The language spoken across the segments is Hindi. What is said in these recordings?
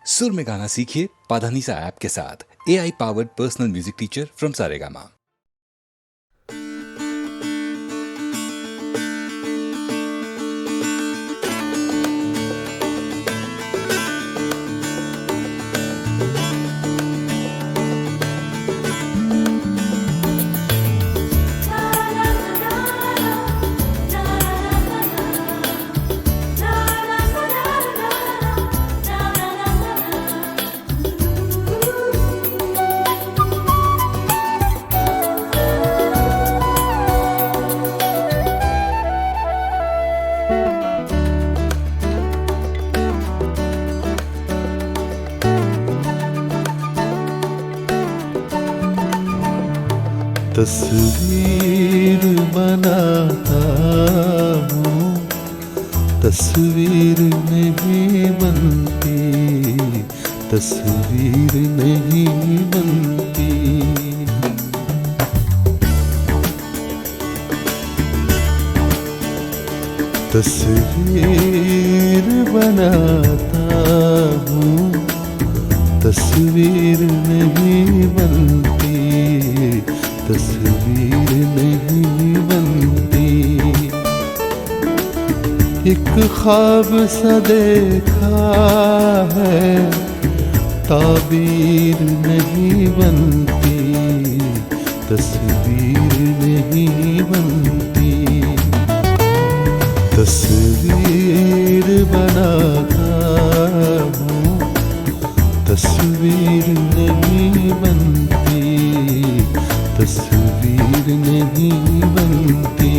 सुर में गाना सीखिए पाधानीसा ऐप के साथ। AI powered personal music teacher from Saregama. तस्वीर बनाता हूँ, तस्वीर नहीं बनती, तस्वीर नहीं बनती। तस्वीर बनाता हूँ, तस्वीर नहीं बनती, तस्वीर नहीं बनती। एक ख्वाब सा देखा है, ताबीर नहीं बनती, तस्वीर नहीं बनती। तस्वीर बनाता हूँ, तस्वीर नहीं बनती, तस्वीर नहीं बनती।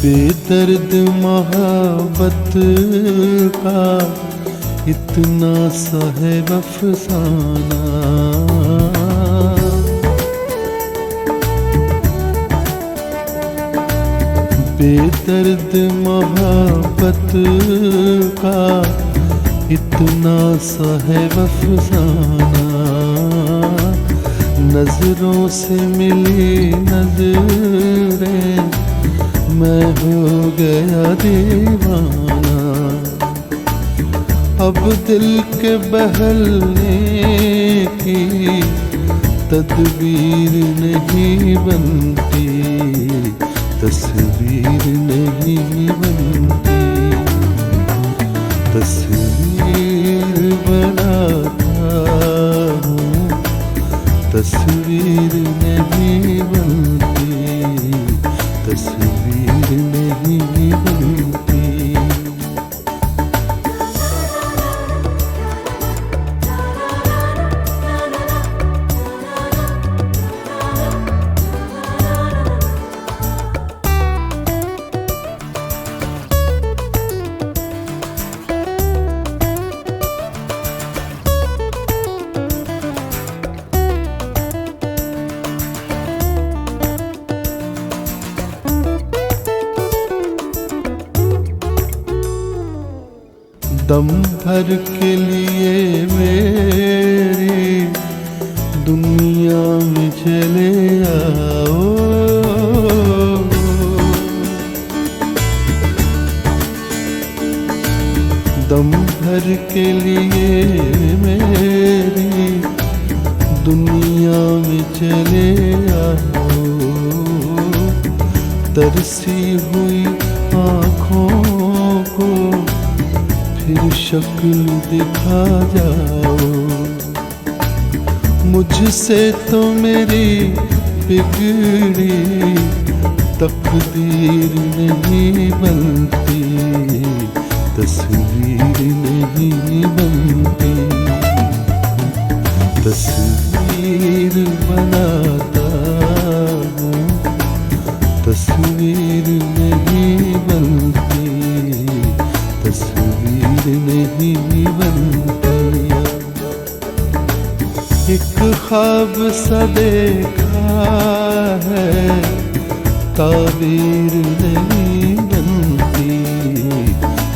बेदर्द मोहब्बत का इतना सा है अफसाना, बेदर्द मोहब्बत का इतना सा है अफसाना। नजरों से मिली नजरें, मैं हो गया दीवाना। अब दिल के बहलने की तदबीर नहीं बनती, तस्वीर नहीं बनती। तस्वीर बनाता हूँ, तस्वीर नहीं बनती, तस्वीर नहीं बनती। दम भर के लिए मेरी दुनिया में चले आओ, दम भर के लिए मेरी दुनिया में चले आओ। तरसी हुई आँखों को फिर शक्ल दिखा जाओ। मुझसे तो मेरी बिगड़ी तकदीर नहीं बनती, तस्वीर नहीं बनती। तस्वीर बनाता हूँ, तस्वीर नहीं सा देखा है, ताबीर नहीं बनती,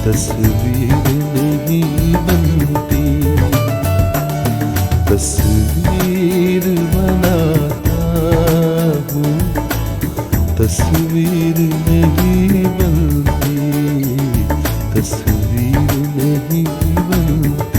तस्वीर नहीं बनती। तस्वीर बनाता हूँ, तस्वीर नहीं बनती, तस्वीर नहीं बनती।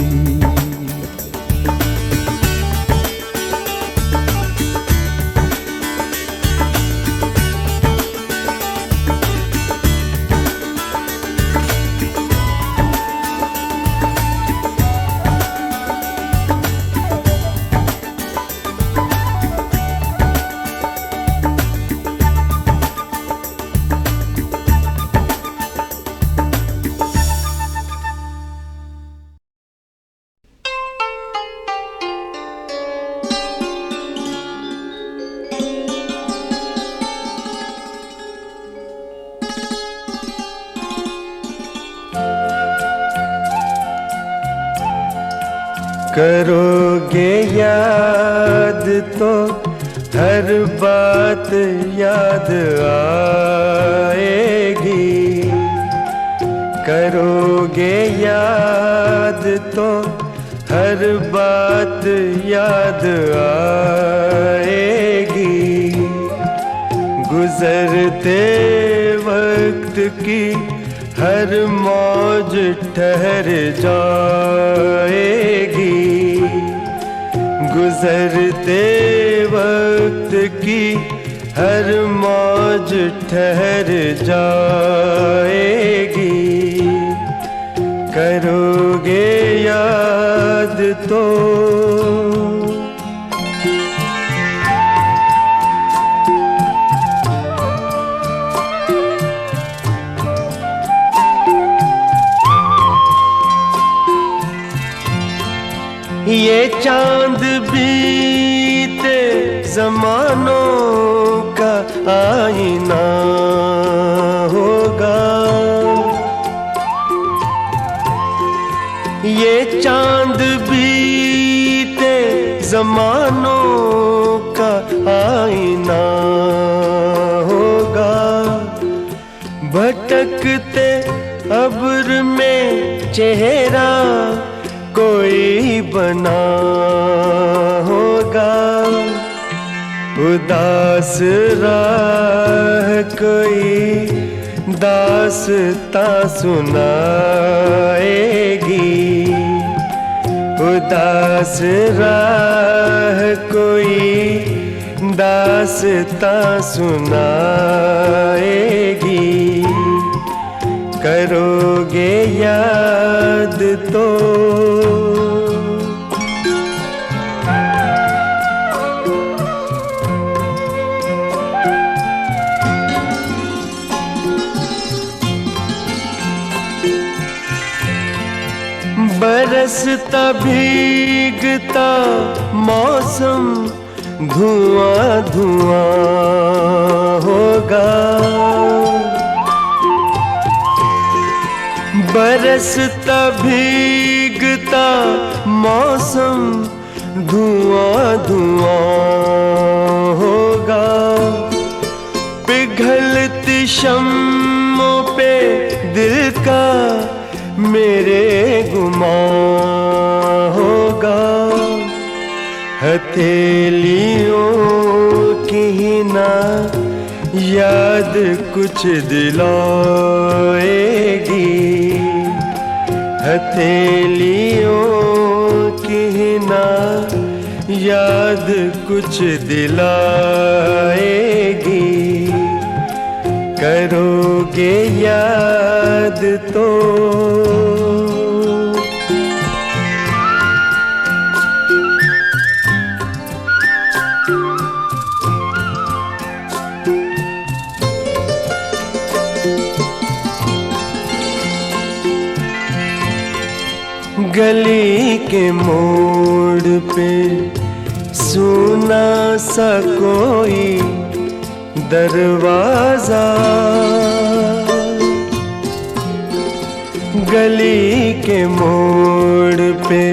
करोगे याद तो हर बात याद आएगी। करोगे याद तो हर बात याद आएगी। गुजरते वक्त की हर मौज ठहर जाएगी। गुजरते वक्त की हर मौज ठहर जाएगी। करोगे याद तो ये चांद बीते जमानों का आईना होगा। ये चांद बीते जमानों का आईना होगा। भटकते अब्र में चेहरा कोई बना होगा। उदास राह कोई दास्तां सुनाएगी। उदास राह कोई दास्तां सुनाएगी। करोगे याद तो बरसता भीगता मौसम धुआं धुआं होगा। बरसता भीगता मौसम धुआं धुआं होगा। पिघलती शम्मों पे दिल का मेरे गुमां होगा। हथेलियों की ना याद कुछ दिलाएगी। हथेलियों की ना याद कुछ दिलाएगी। करोगे याद तो गली के मोड़ पे सुना सा कोई दरवाजा। गली के मोड़ पे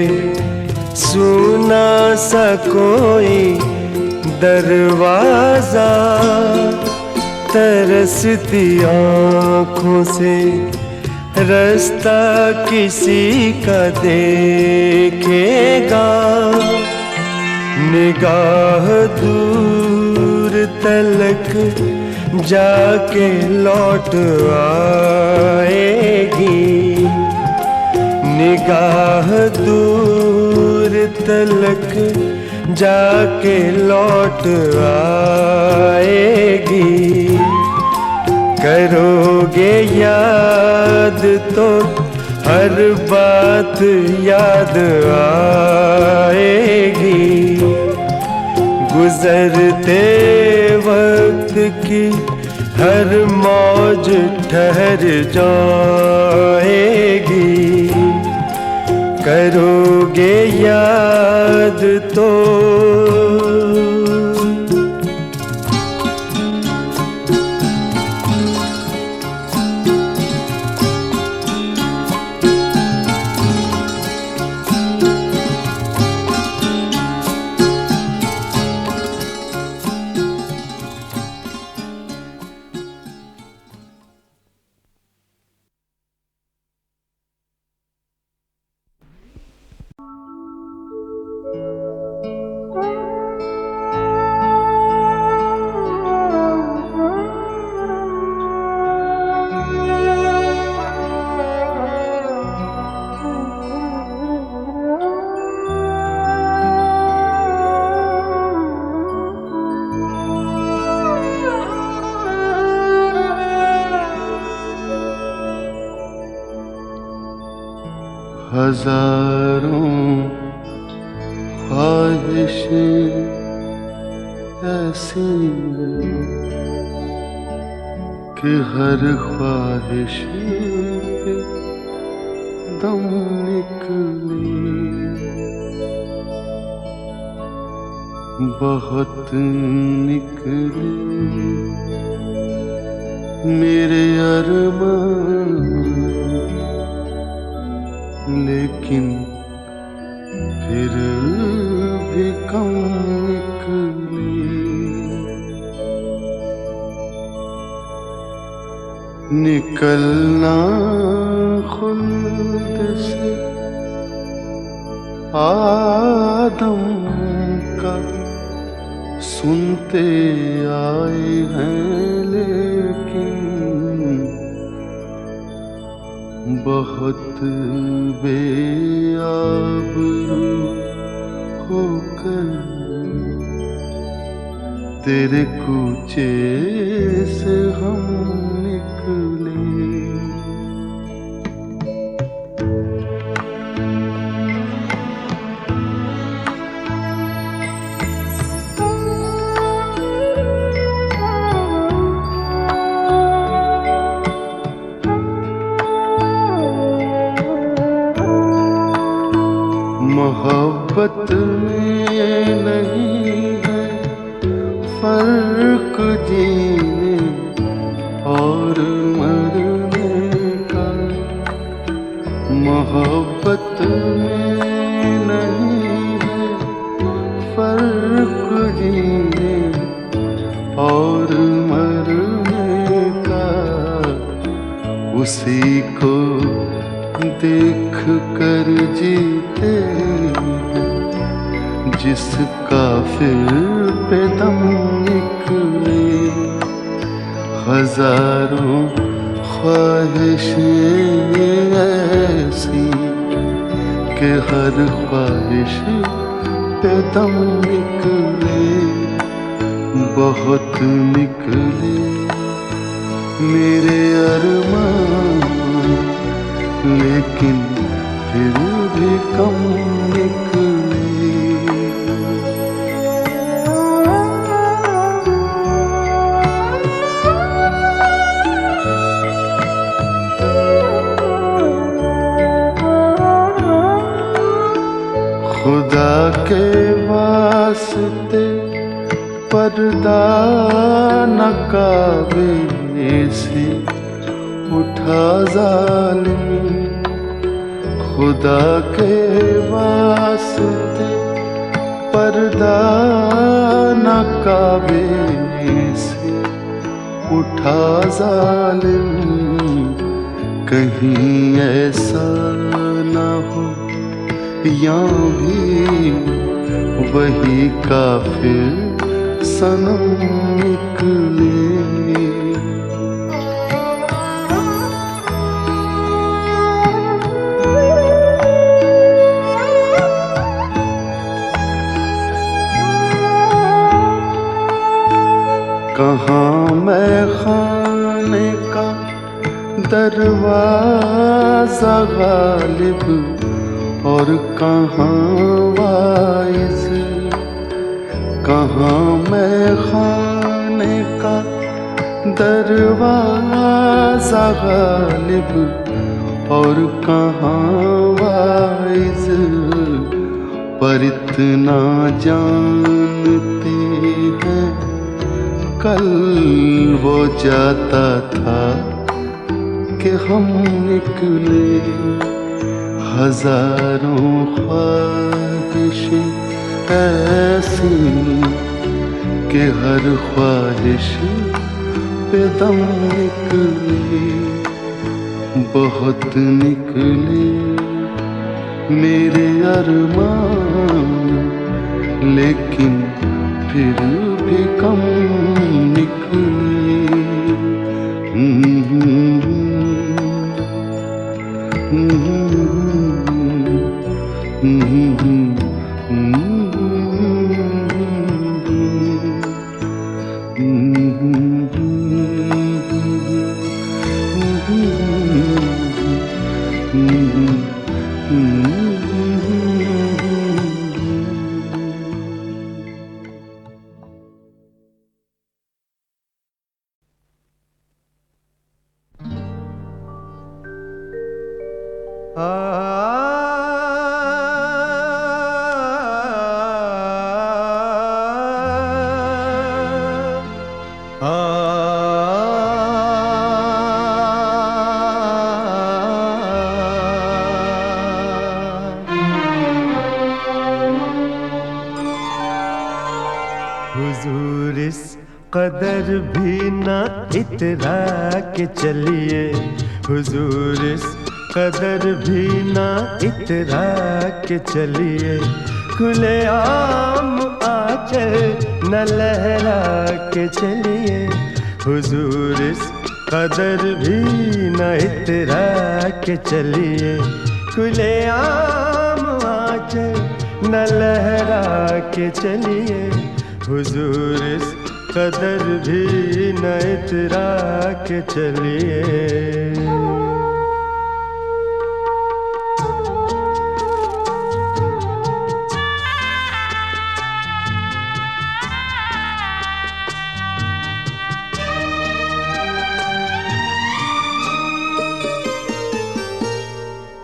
सुना सा कोई दरवाजा तरसती आँखों से रास्ता किसी का देखेगा, निगाह दूर तलक जाके लौट आएगी, निगाह दूर तलक जाके लौट आएगी। करोगे याद तो हर बात याद आएगी, गुजरते वक्त की हर मौज ठहर जाएगी। करोगे याद तो हजारों ख्वाहिशें ऐसी कि हर ख्वाहिश पे दम निकले, बहुत निकले मेरे अरमान, लेकिन फिर भी कम निकले। निकलना खुल्द से आदम का सुनते आए हैं, लेकिन बहुत बेआबरू होकर तेरे कूचे से हम निकले। मोहब्बत में नहीं है फर्क जीने और मरने का, मोहब्बत में नहीं है फर्क जीने और मरने का। उसी को देख कर जीते जिसका फिर पे दम निकले। हजारों ख्वाहिशें ऐसी कि हर ख्वाहिश पे दम निकले, बहुत निकले मेरे अरमान, लेकिन फिर भी कम निकले। खुदा के वास्ते पर्दा न काबे से उठा जालिम, खुदा के वास्ते पर्दा न काबे से उठा जालिम, कहीं ऐसा ना हो यहाँ भी वही काफिर सनम निकले। कहाँ मैं खाने का दरवाजा गालिब और कहाँ वाइज, कहाँ मैं खाने का दरवाजा गालिब और कहाँ वाइज, पर इतना जानते हैं कल वो जाता था कि हम निकले। हजारों ख्वाहिशें ऐसी कि हर ख्वाहिश पे दम निकले। बहुत निकले मेरे अरमान, लेकिन फिर भी कम निकले। हुजूर इस कदर भी ना इतरा के चलिए, हुजूर इस कदर भी ना इतरा के चलिए। खुले आम आंचल न लहरा के चलिए, हुजूर इस कदर भी न इतरा के चलिए। खुले आम आंचल न लहरा के चलिए, हुजूर इस कदर भी न इतरा के चलिए।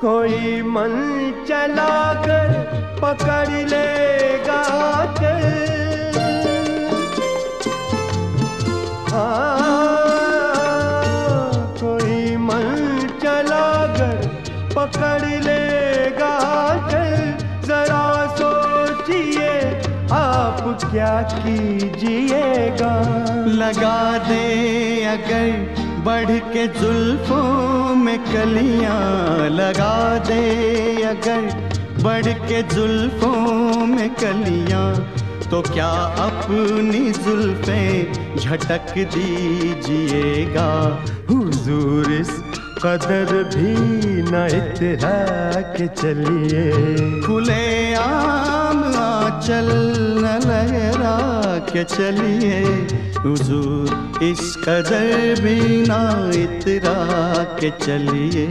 कोई मन चला कर पकड़ लेगा चल, कोई मन चला कर पकड़ लेगा चल। जरा सोचिए आप क्या कीजिएगा। लगा दे अगर बढ़ के जुल्फों में कलियां, लगा दे अगर बढ़ के जुल्फों में कलियां, तो क्या अपनी जुल्फें झटक दीजिएगा। हुजूर इस कदर भी न इतरा के चलिए, खुले आम आंचल न लहरा के चलिए। हुजूर इस कदर भी न इतरा के चलिए।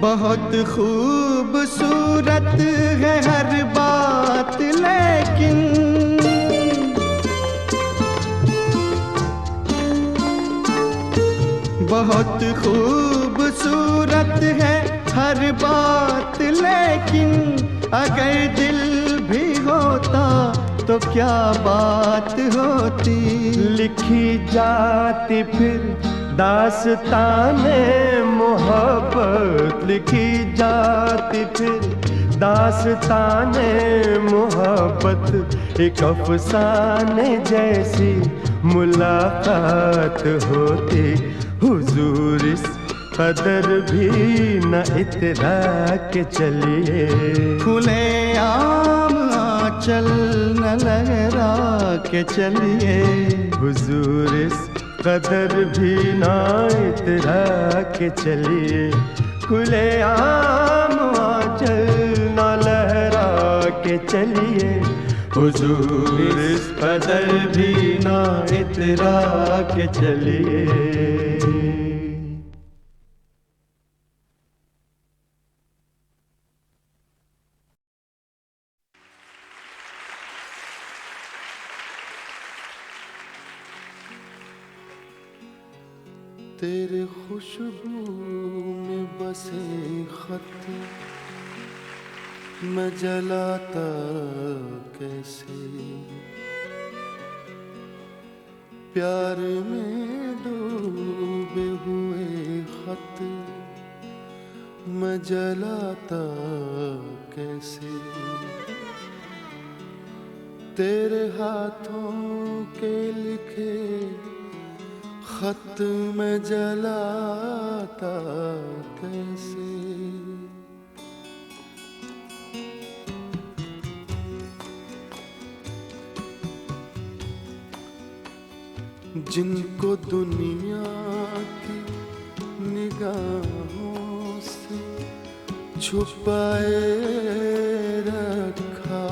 बहुत खूबसूरत है हर बात, लेकिन बहुत खूबसूरत है हर बात, लेकिन अगर दिल भी होता तो क्या बात होती। लिखी जाती फिर दास्ताने मोहब्बत, लिखी जाती फिर दास्ताने मोहब्बत। एक अफसाने जैसी मुलाकात होती। हुजूर इस कदर भी न इतरा के चलिए। खुले आम आंचल न लहरा के चलिए। हुजूर इस कदर भी ना इतरा के चलिए। खुले आम आंचल न लहरा के चलिए। हुजूर इस कदर भी ना इतरा के चलिए। तेरे खुशबू में बसे खत मैं जलाता कैसे। प्यार में डूबे हुए खत मैं जलाता कैसे। तेरे हाथों के लिखे खत में जलाता कैसे। जिनको दुनिया की निगाहों से छुपाए रखा।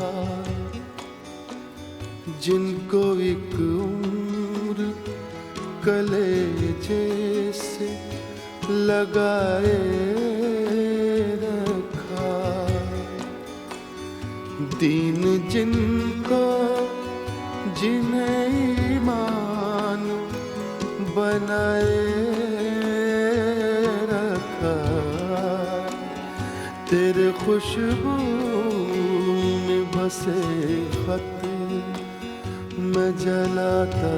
जिनको एक उम्र कलेजे से लगाए रखा। दीन जिनको जिन्हें ईमान बनाए रखा। तेरे खुशबू में बसे खत मैं जलाता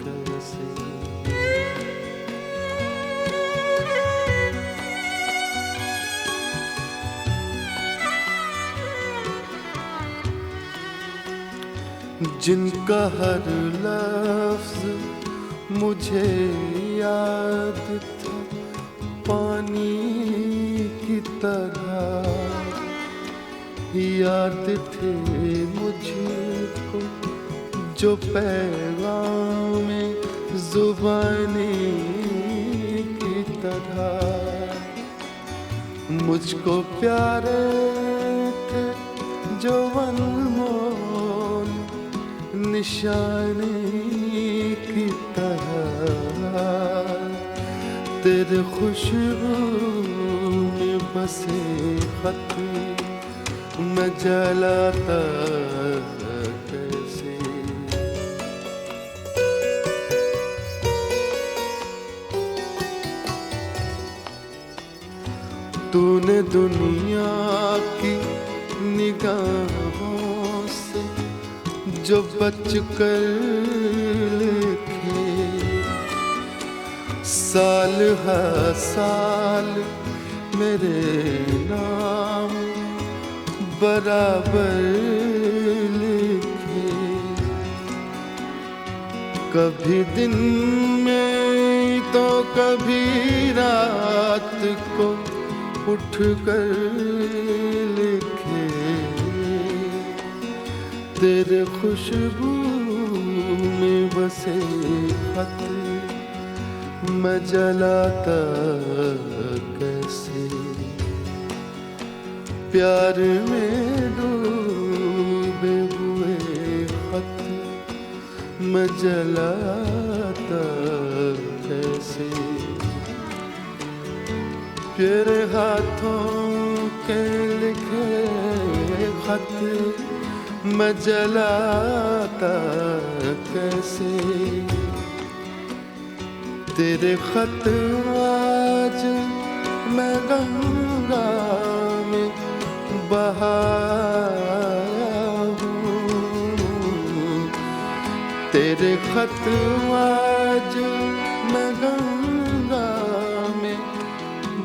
कैसे। जिनका हर लफ्ज मुझे याद था पानी की तरह। याद थे मुझको जो पैगाम जुबानी की तरह। मुझको प्यारे थे जो अनमोल निशानी की तरह। तेरे खुशबू में बसे खत मैं जलाता कैसे। तूने दुनिया की निगाहों से जो बच कर लिखे। साल हर साल मेरे नाम बराबर लिखे। कभी दिन में तो कभी रात को उठ कर लिखे। तेरे खुशबू में बसे खत मैं जलाता कैसे। प्यार में डूबे हुए खत मैं जलाता कैसे। तेरे हाथों के लिखे खत मैं जलाता कैसे। तेरे खत आज मैं गंगा में बहा खत आज मैं गंगा में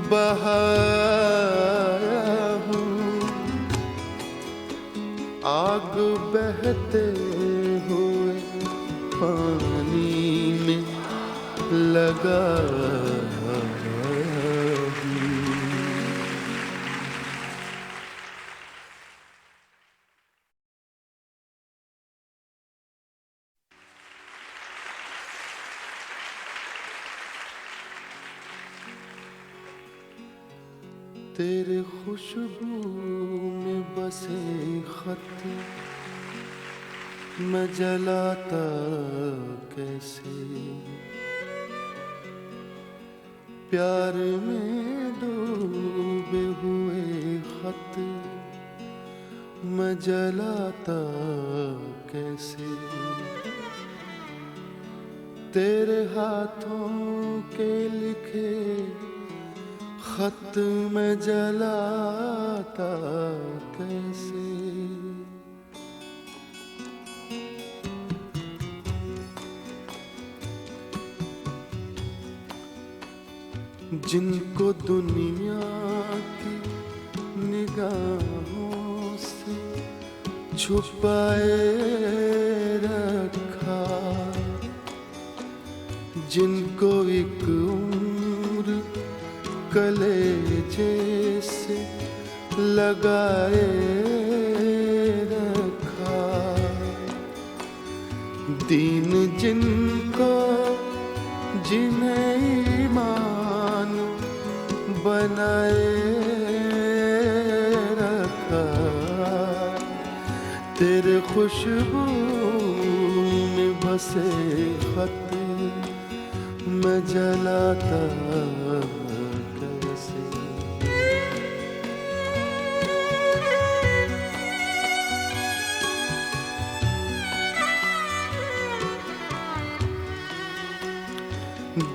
बहाया हूँ, आग बहते हुए पानी में लगा हूँ। तेरे खुशबू में बसे खत मैं जलाता कैसे, प्यार में डूबे हुए खत मैं जलाता कैसे, तेरे हाथों के लिखे खत में जलाता कैसे। जिनको दुनिया की निगाहों से छुपाए रखा, जिनको एक उम्र कलेजे से लगाए रखा, दीन जिनको जिन्हें ईमान बनाए रखा, तेरे खुशबू में बसे खत मैं जलाता कैसे।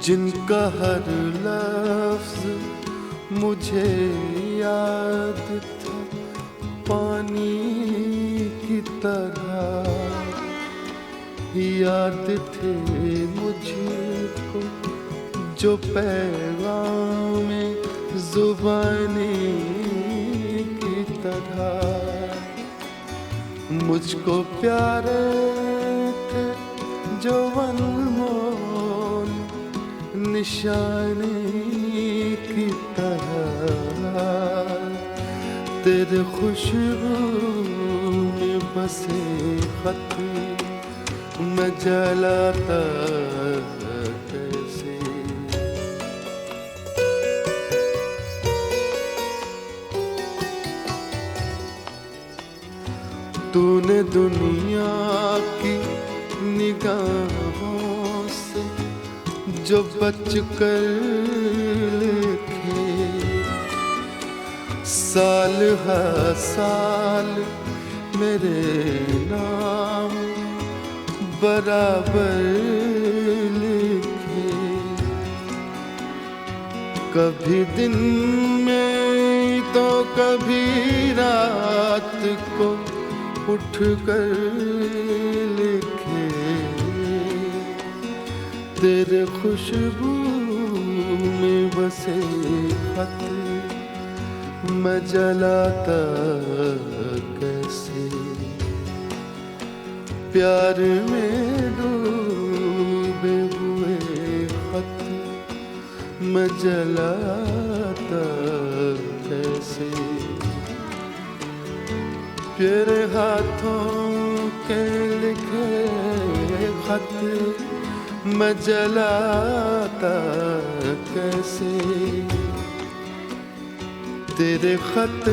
जिनका हर लफ्ज मुझे याद था पानी की तरह, याद थे मुझको जो पैगाम ज़ुबानी की तरह, मुझको प्यारे थे जो अनमोल निशानी की तरह, तेरे खुशबू में बसे खत मैं जलाता कैसे। तूने दुनिया की निगाहों से जो बच कर लिखे, साल हर साल मेरे नाम बराबर लिखे, कभी दिन में तो कभी रात को उठ कर लिखे, तेरे खुशबू में बसे खत मैं जलाता कैसे, प्यार में डूबे हुए खत मैं जलाता कैसे, तेरे हाथों के लिखे खत मैं जलाता कैसे, तेरे खत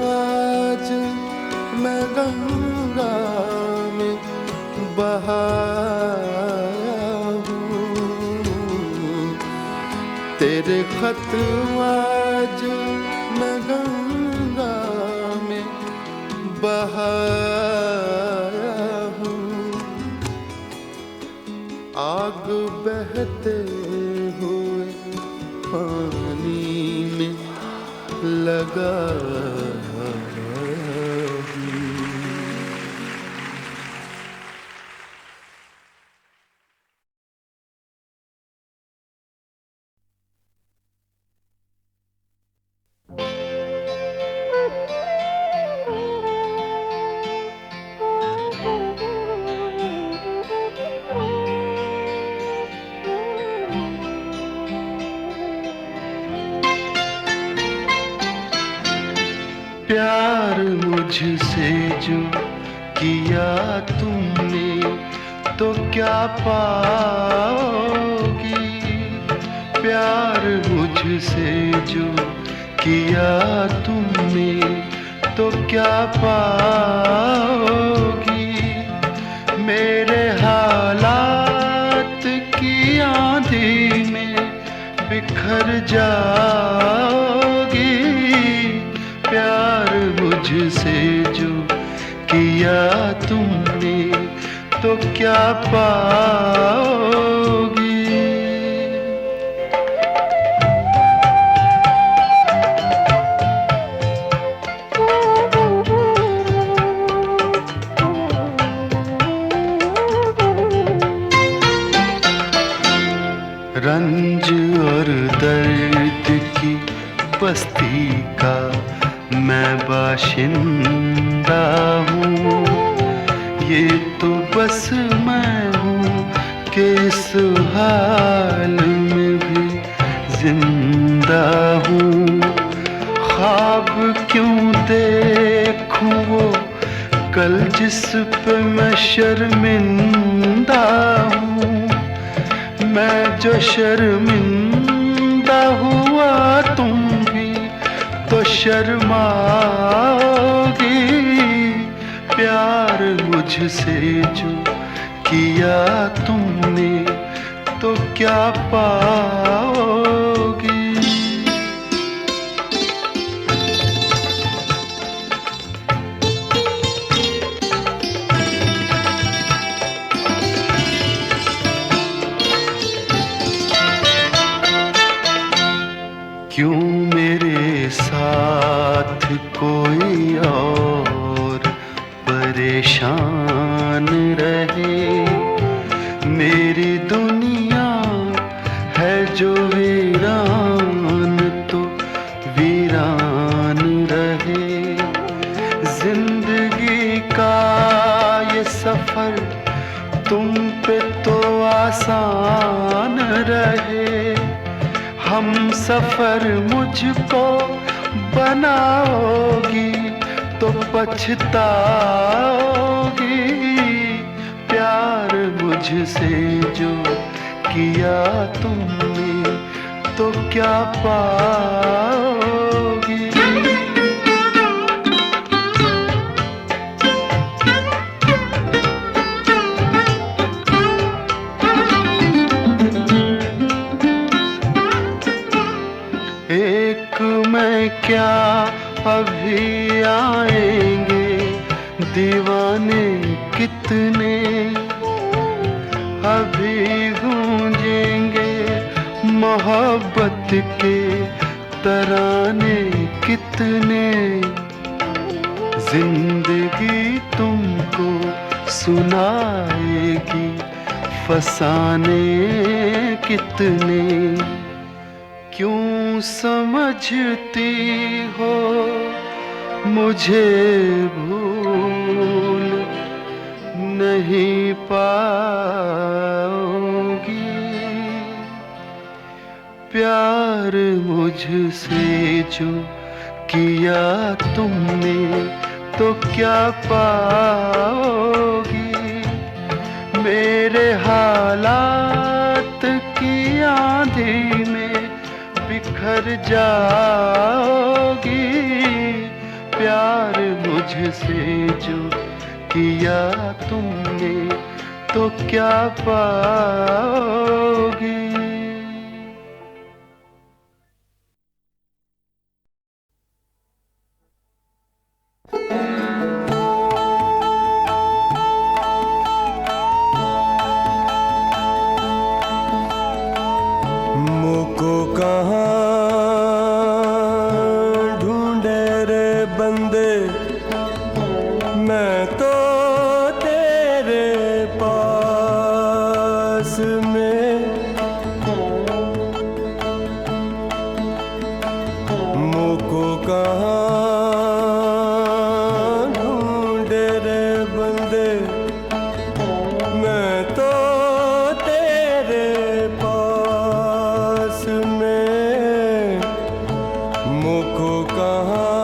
आज मैं गंगा में बहाया हूँ, तेरे खत आज मैं गंगा में बहाया हूँ, आग बहते हुए पानी में लगा प्यार मुझसे जो किया तुमने तो क्या पाओगी। प्यार मुझसे जो किया तुमने तो क्या पाओगी। मेरे हालात की आंधी में बिखर जाओगी। प्यार मुझसे जो किया तुमने तो क्या पाओगी। रंज और दर्द की बस्ती का मैं बाशिंदा हूँ। ये तो बस मैं हूँ कि इस हाल में भी जिंदा हूँ। ख्वाब क्यों देखूँ वो कल जिस पे मैं शर्मिंदा हूँ। मैं जो शर्मिंदा हुआ तुम भी तो शर्माओगी। प्यार मुझसे जो किया तुमने तो क्या पाओगी। क्यों मेरे साथ कोई और परेशान रहे। मेरी दुनिया है जो वीरान तो वीरान रहे। जिंदगी का ये सफर तुम पे तो आसान रहे। हम सफर मुझको बनाओगी तो पछताओगी। प्यार मुझसे जो किया तुमने तो क्या पाओगी। एक मैं क्या अभी आएंगे दीवाने कितने। अभी गूंजेंगे मोहब्बत के तराने कितने। जिंदगी तुमको सुनाएगी फसाने कितने। क्यों समझती हो मुझे भूल नहीं पाओगी। प्यार मुझसे जो किया तुमने तो क्या पाओगी। मेरे हालात की आंधी में बिखर जाओगी। प्यार मुझसे जो किया तुमने तो क्या पाओगी। मुझको कहाँ ढूंढे रे बंदे। मैं तो तेरे पास में। मुझको कहाँ ढूंढे रे बंदे। मैं तो तेरे पास में। मुझको कहाँ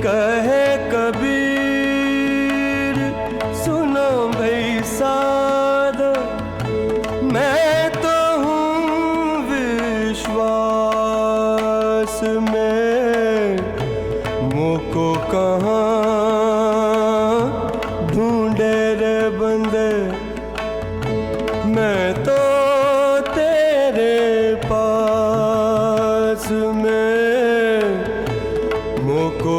कहे कबीर सुनो भाई साधो, मैं तो हूँ विश्वास में, मुझको कहाँ ढूंढे रे बंदे, मैं तो तेरे पास में, मुझको